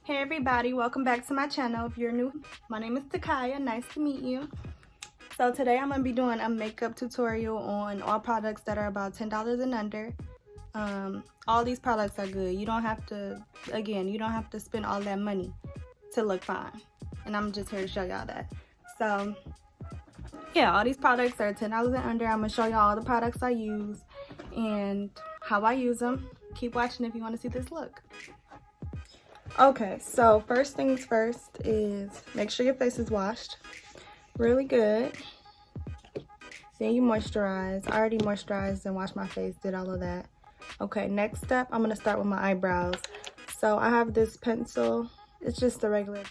Hey everybody, welcome back to my channel. If you're new, my name is Takaya. Nice to meet you. So today I'm going to be doing a makeup tutorial on all products that are about $10 and under. All these products are good. You don't have to, you don't have to spend all that money to look fine. And I'm just here to show y'all that. So yeah, all these products are $10 and under. I'm going to show y'all all the products I use and how I use them. Keep watching if you want to see this look. Okay, so first things first is make sure your face is washed really good. Then you moisturize. I already moisturized and washed my face, did all of that. Okay, next step, I'm going to start with my eyebrows. So I have this pencil. It's just the regular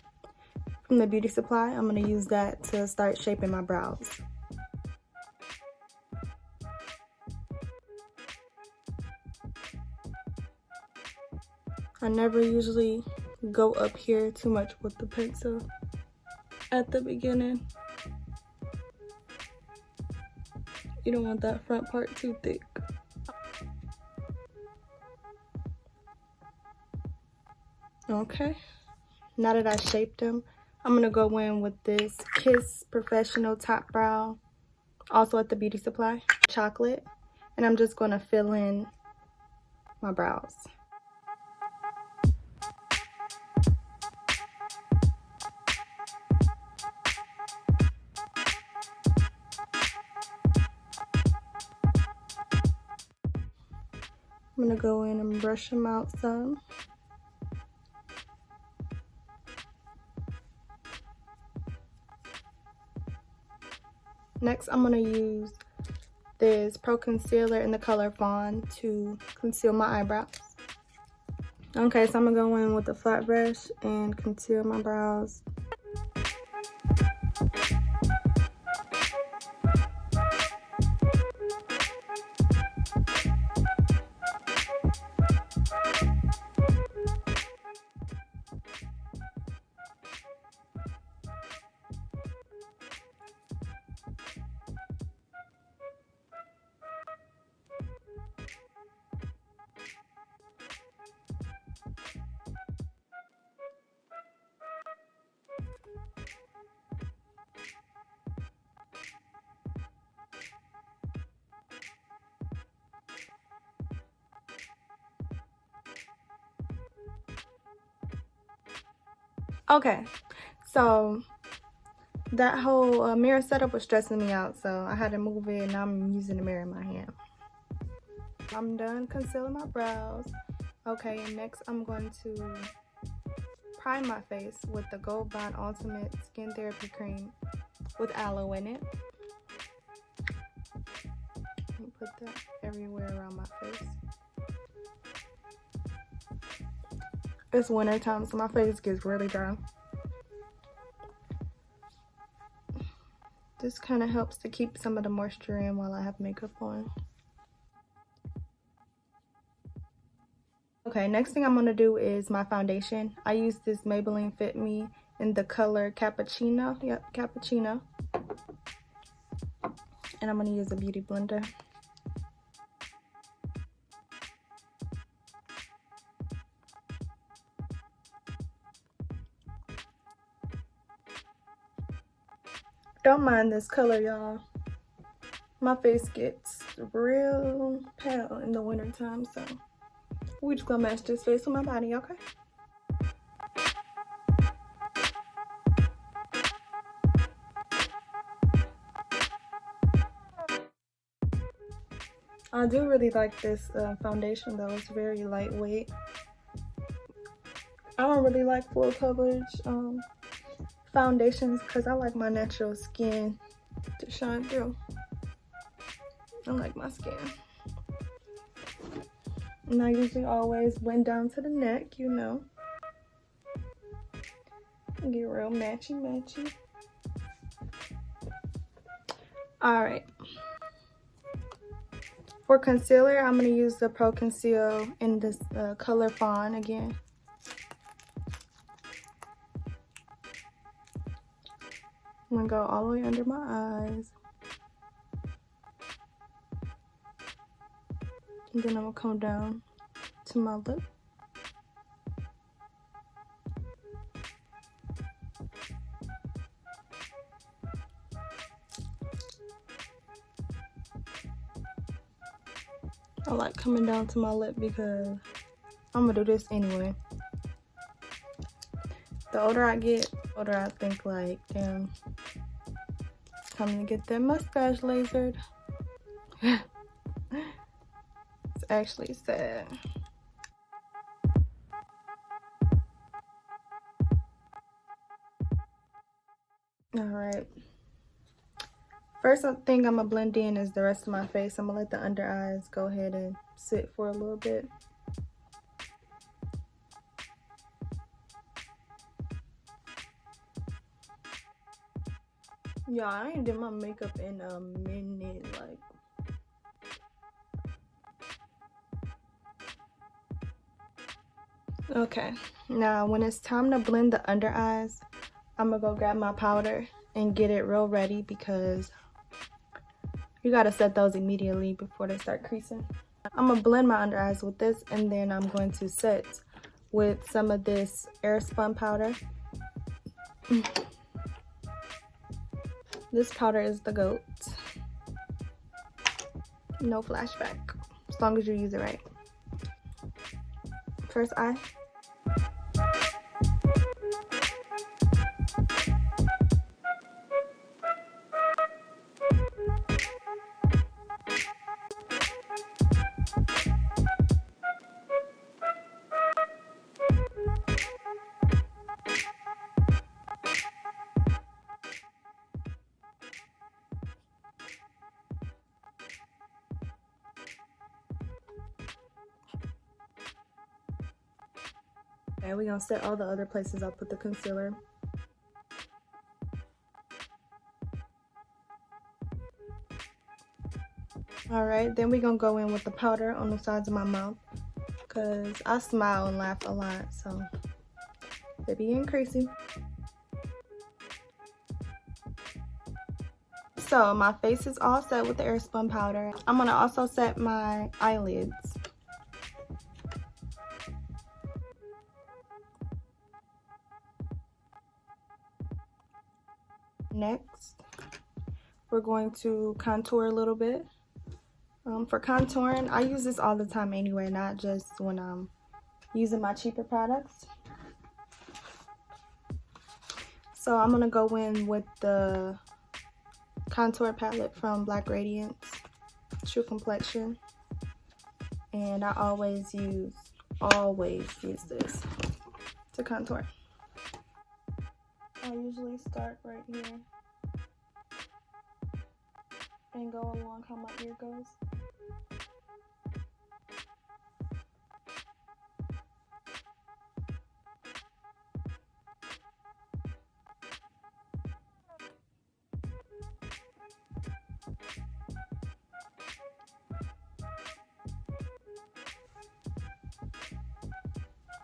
from the beauty supply. I'm going to use that to start shaping my brows. I never usually go up here too much with the pencil at the beginning. You don't want that front part too thick. Okay, now that I shaped them, I'm gonna go in with this Kiss Professional Top Brow, also at the beauty supply, chocolate, and I'm just gonna fill in my brows. I'm gonna go in and brush them out some. Next, I'm gonna use this Pro Concealer in the color Fawn to conceal my eyebrows. Okay, so I'm gonna go in with a flat brush and conceal my brows. Okay, so that whole mirror setup was stressing me out, so I had to move it, and now I'm using the mirror in my hand. I'm done concealing my brows. Okay, and next I'm going to prime my face with the Gold Bond Ultimate Skin Therapy Cream with aloe in it. Put that everywhere around my face. It's winter time, so my face gets really dry. This kind of helps to keep some of the moisture in while I have makeup on. Okay, next thing I'm going to do is my foundation. I use this Maybelline Fit Me in the color Cappuccino. Yep, Cappuccino. And I'm going to use a beauty blender. Don't mind this color, y'all. My face gets real pale in the winter time, so we're just gonna match this face with my body, okay? I do really like this foundation though. It's very lightweight. I don't really like full coverage foundations because I like my natural skin to shine through. I like my skin. And I usually always blend down to the neck, you know. Get real matchy. Alright. For concealer, I'm going to use the Pro Conceal in this color Fawn again. I'm going to go all the way under my eyes. And then I'm going to come down to my lip. I like coming down to my lip because I'm gonna do this anyway. The older I get, the older I think like, damn, time to get that mustache lasered. It's actually sad. Alright. First thing I'm gonna blend in is the rest of my face. I'm gonna let the under eyes go ahead and sit for a little bit. Yeah, I ain't did my makeup in a minute, like. Okay, now when it's time to blend the under eyes, I'm gonna go grab my powder and get it real ready because you gotta set those immediately before they start creasing. I'm gonna blend my under eyes with this, and then I'm going to set with some of this airspun powder. This powder is the GOAT. No flashback, as long as you use it right. First eye. Okay, we're gonna set all the other places up with the concealer. Alright, then we're gonna go in with the powder on the sides of my mouth because I smile and laugh a lot, so they be increasing. So my face is all set with the airspun powder. I'm gonna also set my eyelids. Next, we're going to contour a little bit. For contouring, I use this all the time anyway, not just when I'm using my cheaper products. So I'm gonna go in with the contour palette from Black Radiance, True Complexion, and I always use this to contour. I usually start right here and go along how my ear goes.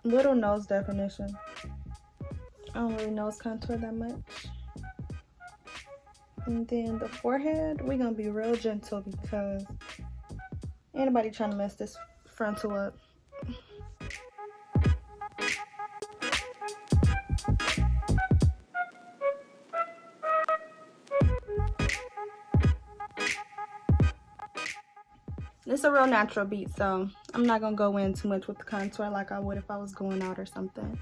Little nose definition. I don't really nose contour that much. And then the forehead, we're gonna be real gentle because ain't nobody trying to mess this frontal up. It's a real natural beat, so I'm not gonna go in too much with the contour like I would if I was going out or something.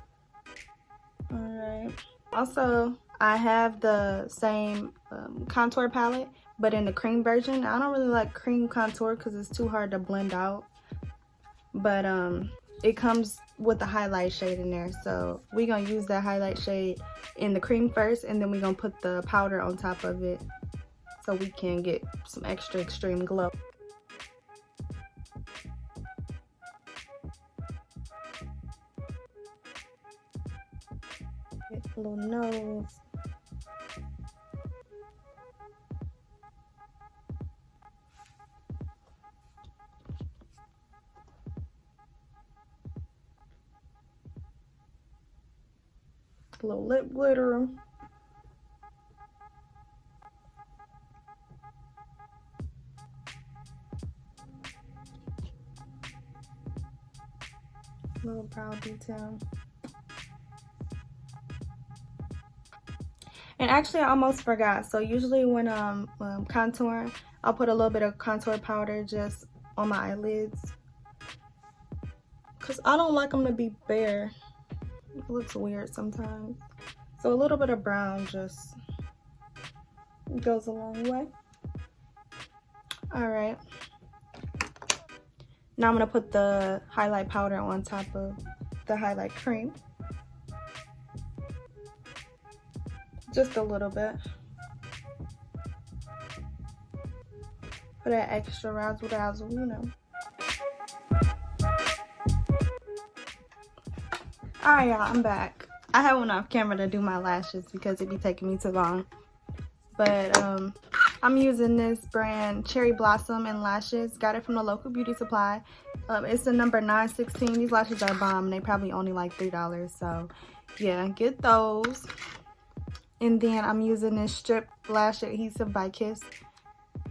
Alright. Also, I have the same contour palette, but in the cream version. I don't really like cream contour because it's too hard to blend out. But it comes with the highlight shade in there. So we're going to use that highlight shade in the cream first, and then we're going to put the powder on top of it so we can get some extra extreme glow. Get a little nose. A little lip glitter. Little brow detail. And actually, I almost forgot. So usually when I'm contouring, I'll put a little bit of contour powder just on my eyelids, because I don't like them to be bare. It looks weird sometimes. So a little bit of brown just goes a long way. All right. Now I'm gonna put the highlight powder on top of the highlight cream. Just a little bit. For that extra razzle dazzle, you know. Alright, y'all, I'm back. I had one off camera to do my lashes because it'd be taking me too long. But I'm using this brand Cherry Blossom and Lashes. Got it from the local beauty supply. It's the number 916. These lashes are bomb. They probably only like $3. So yeah, get those. And then I'm using this strip lash adhesive by Kiss.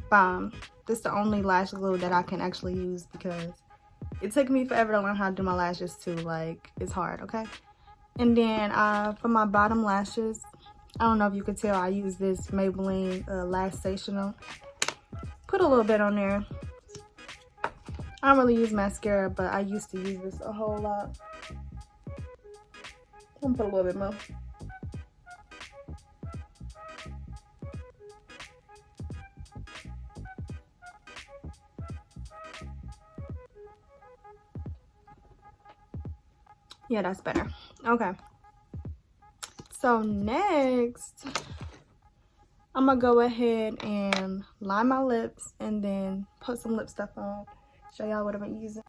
Bomb. This is the only lash glue that I can actually use because it took me forever to learn how to do my lashes too. Like, it's hard, okay? And then for my bottom lashes, I don't know if you could tell, I use this Maybelline Lash Sensational. Put a little bit on there. I don't really use mascara, but I used to use this a whole lot. I'm gonna put a little bit more. Yeah, that's better. Okay. So next, I'm gonna go ahead and line my lips and then put some lip stuff on. Show y'all what I'm using.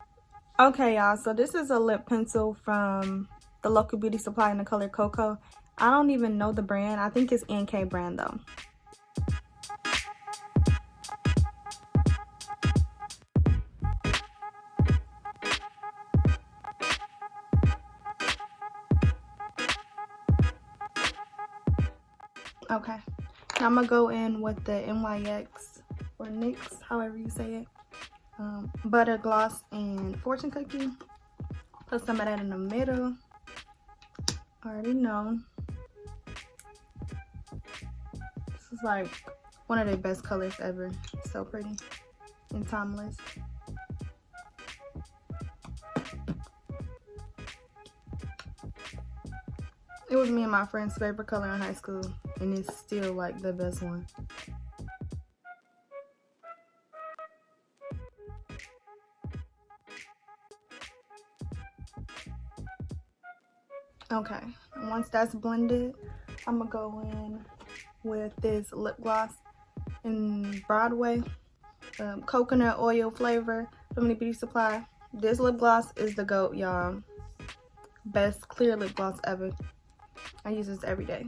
Okay, y'all. So this is a lip pencil from the local beauty supply in the color Cocoa. I don't even know the brand. I think it's NK brand though. Okay, now I'm gonna go in with the NYX or NYX, however you say it, butter gloss and fortune cookie. Put some of that in the middle. Already know. This is like one of the best colors ever. So pretty and timeless. It was me and my friend's favorite color in high school, and it's still like the best one. Okay, and once that's blended, I'm gonna go in with this lip gloss in Broadway, coconut oil flavor from the beauty supply. This lip gloss is the GOAT, y'all. Best clear lip gloss ever. I use this every day.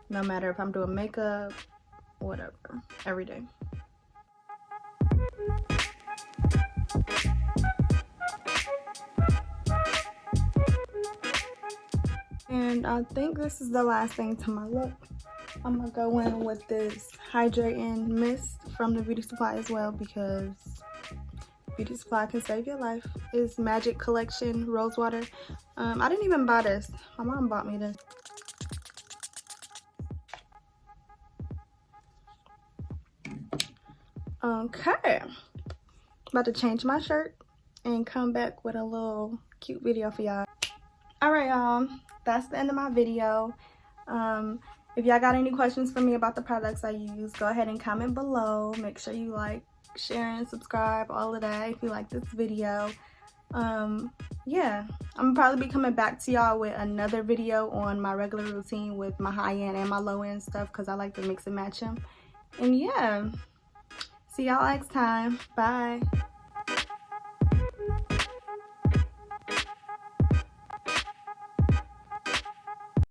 No matter if I'm doing makeup, whatever, every day. And I think this is the last thing to my look. I'm gonna go in with this hydrating mist from the beauty supply as well because beauty supply can save your life. It's Magic Collection Rose Water. I didn't even buy this. My mom bought me this. Okay. About to change my shirt and come back with a little cute video for y'all. Alright, y'all. That's the end of my video. If y'all got any questions for me about the products I use, go ahead and comment below. Make sure you like, share, and subscribe, all of that if you like this video. Yeah, I'm probably be coming back to y'all with another video on my regular routine with my high-end and my low-end stuff because I like to mix and match them. And yeah, see y'all next time. Bye.